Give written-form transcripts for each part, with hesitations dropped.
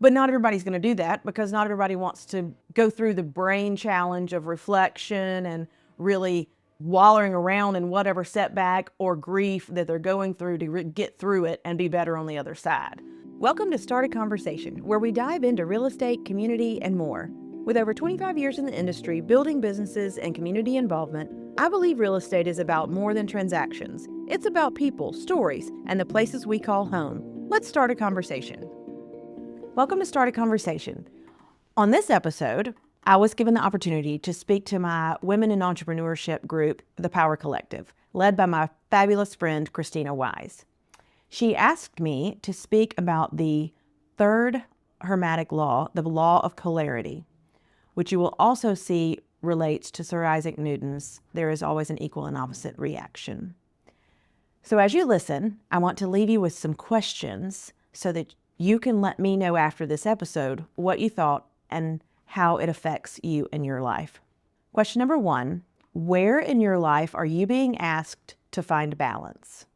But not everybody's going to do that because not everybody wants to go through the brain challenge of reflection and really wallowing around in whatever setback or grief that they're going through to get through it and be better on the other side. Welcome to Start a Conversation, where we dive into real estate, community, and more. With over 25 years in the industry, building businesses and community involvement, I believe real estate is about more than transactions. It's about people, stories, and the places we call home. Let's start a conversation. Welcome to Start a Conversation. On this episode, I was given the opportunity to speak to my Women in Entrepreneurship group, The Power Collective, led by my fabulous friend, Christina Wise. She asked me to speak about the third hermetic law, the Law of Polarity, which you will also see relates to Sir Isaac Newton's "there is always an equal and opposite reaction." So as you listen, I want to leave you with some questions so that you can let me know after this episode what you thought and how it affects you in your life. Question number 1, where in your life are you being asked to find balance?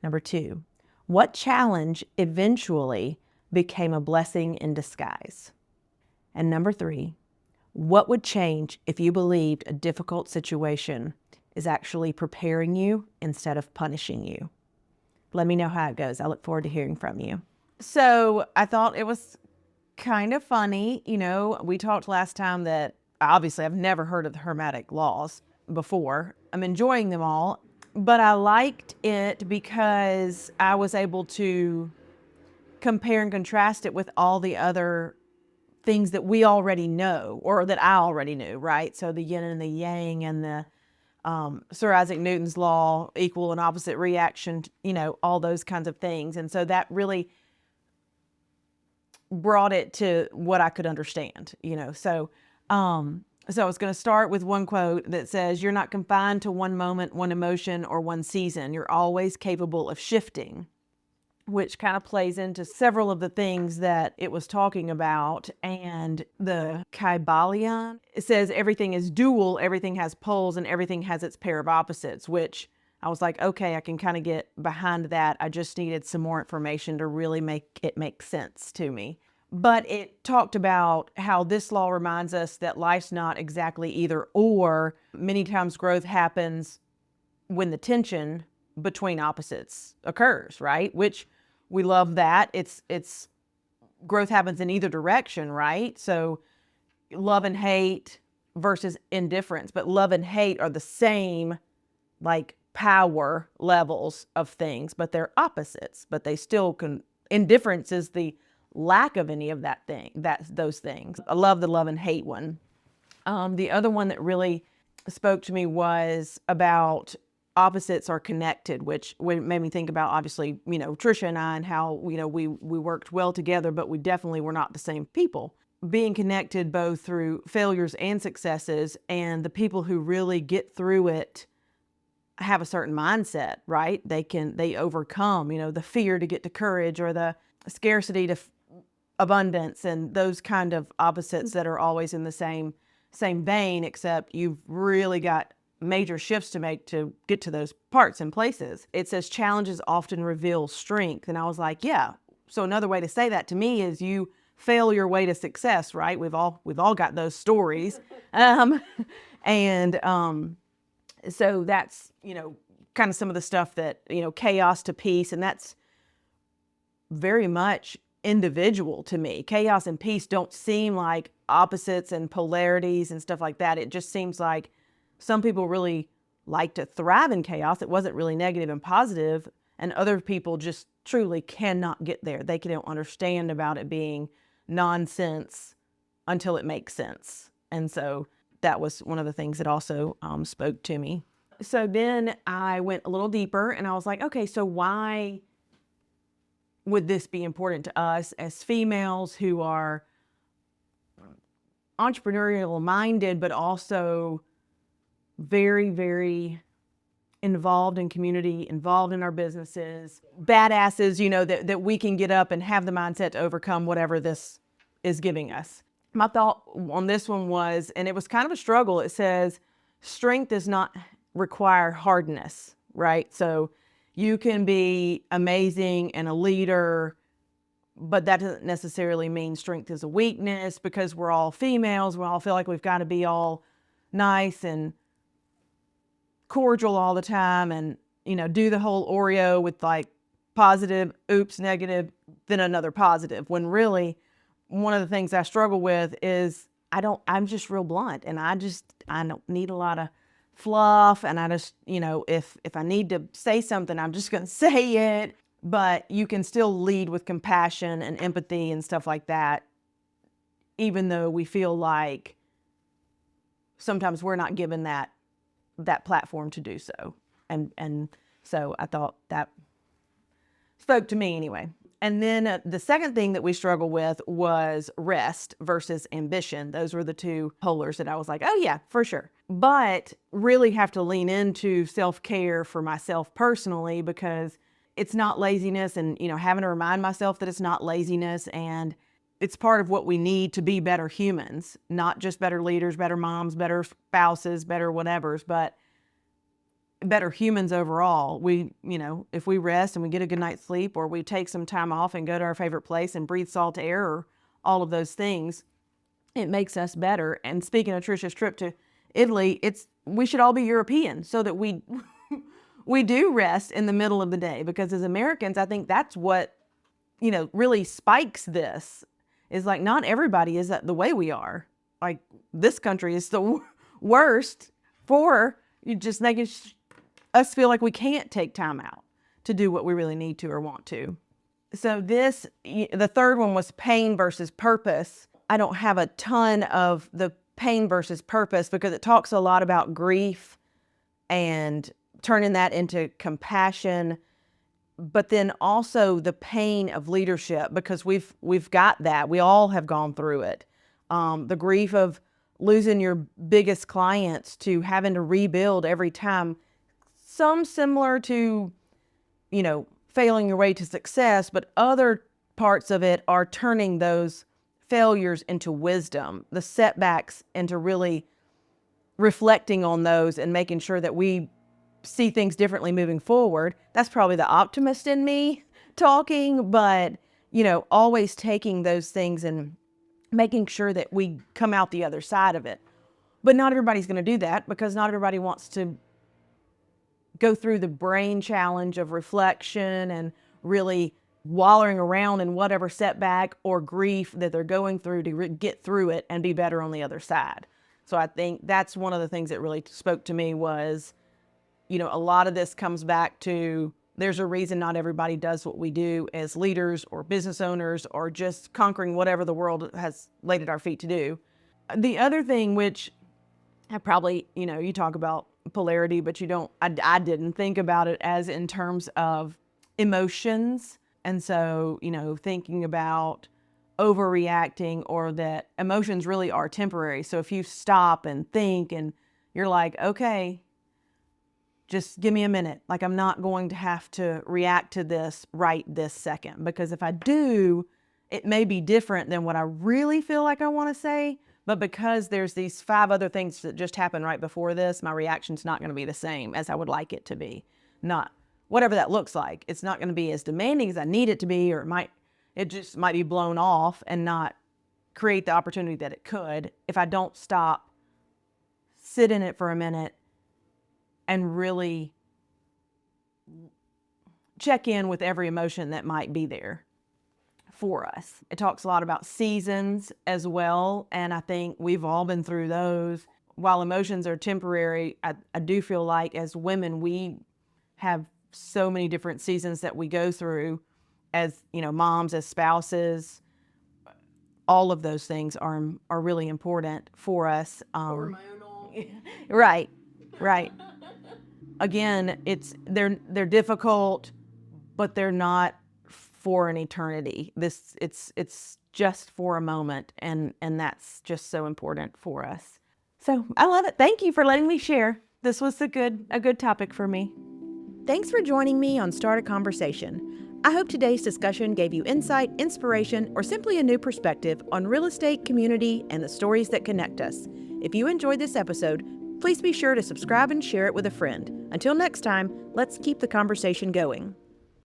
Number 2, what challenge eventually became a blessing in disguise? And number 3, what would change if you believed a difficult situation is actually preparing you instead of punishing you? Let me know how it goes. I look forward to hearing from you. So I thought it was kind of funny. You know, we talked last time that obviously I've never heard of the Hermetic laws before. I'm enjoying them all, but I liked it because I was able to compare and contrast it with all the other things that we already know, or that I already knew, right? So the yin and the yang and the Sir Isaac Newton's law, equal and opposite reaction, you know, all those kinds of things. And so that really brought it to what I could understand, you know. So I was going to start with one quote that says, "You're not confined to one moment, one emotion, or one season. You're always capable of shifting," which kind of plays into several of the things that it was talking about. And the Kybalion, it says everything is dual, everything has poles, and everything has its pair of opposites, which I was like, okay, I can kind of get behind that. I just needed some more information to really make it make sense to me. But it talked about how this law reminds us that life's not exactly either or. Many times growth happens when the tension between opposites occurs, right? Which we love that. It's growth happens in either direction, right? So love and hate versus indifference, but love and hate are the same, like, power levels of things, but they're opposites, but they still can. Indifference is the lack of any of those things. I love the love and hate one. The other one that really spoke to me was about opposites are connected, which made me think about, obviously, you know, Trisha and I, and how, you know, we worked well together, but we definitely were not the same people. Being connected both through failures and successes, and the people who really get through it have a certain mindset, right? They overcome, you know, the fear to get to courage, or the scarcity to abundance, and those kind of opposites that are always in the same vein, except you've really got major shifts to make to get to those parts and places. It says challenges often reveal strength. And I was like, yeah. So another way to say that to me is you fail your way to success, right? We've all got those stories. So that's, you know, kind of some of the stuff that, you know, chaos to peace. And that's very much individual to me. Chaos and peace don't seem like opposites and polarities and stuff like that. It just seems like some people really like to thrive in chaos. It wasn't really negative and positive, and other people just truly cannot get there. They don't understand about it being nonsense until it makes sense. And so that was one of the things that also spoke to me. So then I went a little deeper, and I was like, okay, so why would this be important to us as females who are entrepreneurial minded, but also very, very involved in community, involved in our businesses, badasses, you know, that we can get up and have the mindset to overcome whatever this is giving us. My thought on this one was, and it was kind of a struggle, it says, strength does not require hardness, right? So you can be amazing and a leader, but that doesn't necessarily mean strength is a weakness, because we're all females. We all feel like we've got to be all nice and cordial all the time, and do the whole Oreo with like positive, oops, negative, then another positive, when really one of the things I struggle with is I'm just real blunt, and I don't need a lot of fluff, and I just, if I need to say something, I'm just going to say it. But you can still lead with compassion and empathy and stuff like that, even though we feel like sometimes we're not given that platform to do so. And so I thought that spoke to me anyway. And then the second thing that we struggled with was rest versus ambition. Those were the two polars that I was like, oh yeah, for sure. But really have to lean into self-care for myself personally, because it's not laziness, and, having to remind myself that it's not laziness, and it's part of what we need to be better humans, not just better leaders, better moms, better spouses, better whatevers, but better humans overall. We, if we rest and we get a good night's sleep, or we take some time off and go to our favorite place and breathe salt air, or all of those things, it makes us better. And speaking of Trisha's trip to Italy, we should all be European, so that we we do rest in the middle of the day, because as Americans, I think that's what, really spikes this, is like, not everybody is the way we are. Like, this country is the worst for you, just making us feel like we can't take time out to do what we really need to or want to. So the third one was pain versus purpose. I don't have a ton of the pain versus purpose, because it talks a lot about grief and turning that into compassion, but then also the pain of leadership, because we've got that. We all have gone through it. The grief of losing your biggest clients, to having to rebuild every time. Some similar to, failing your way to success, but other parts of it are turning those failures into wisdom, the setbacks into really reflecting on those and making sure that we see things differently moving forward. That's probably the optimist in me talking, but, always taking those things and making sure that we come out the other side of it. But not everybody's going to do that, because not everybody wants to go through the brain challenge of reflection and really wallowing around in whatever setback or grief that they're going through to get through it and be better on the other side. So I think that's one of the things that really spoke to me was, a lot of this comes back to, there's a reason not everybody does what we do as leaders or business owners, or just conquering whatever the world has laid at our feet to do. The other thing, which I probably, you talk about polarity, but I didn't think about it as in terms of emotions. And so, thinking about overreacting, or that emotions really are temporary. So if you stop and think and you're like, okay, just give me a minute. Like, I'm not going to have to react to this right this second, because if I do, it may be different than what I really feel like I want to say. But because there's these 5 other things that just happened right before this, my reaction's not going to be the same as I would like it to be. Not whatever that looks like. It's not going to be as demanding as I need it to be, or it just might be blown off and not create the opportunity that it could if I don't stop, sit in it for a minute, and really check in with every emotion that might be there for us. It talks a lot about seasons as well, and I think we've all been through those. While emotions are temporary, I do feel like as women, we have so many different seasons that we go through as, moms, as spouses. All of those things are really important for us. Hormonal. Right. Again, they're difficult, but they're not for an eternity. It's just for a moment, and that's just so important for us. So I love it. Thank you for letting me share. This was a good topic for me. Thanks for joining me on Start a Conversation. I hope today's discussion gave you insight, inspiration, or simply a new perspective on real estate, community, and the stories that connect us. If you enjoyed this episode, please be sure to subscribe and share it with a friend. Until next time, let's keep the conversation going.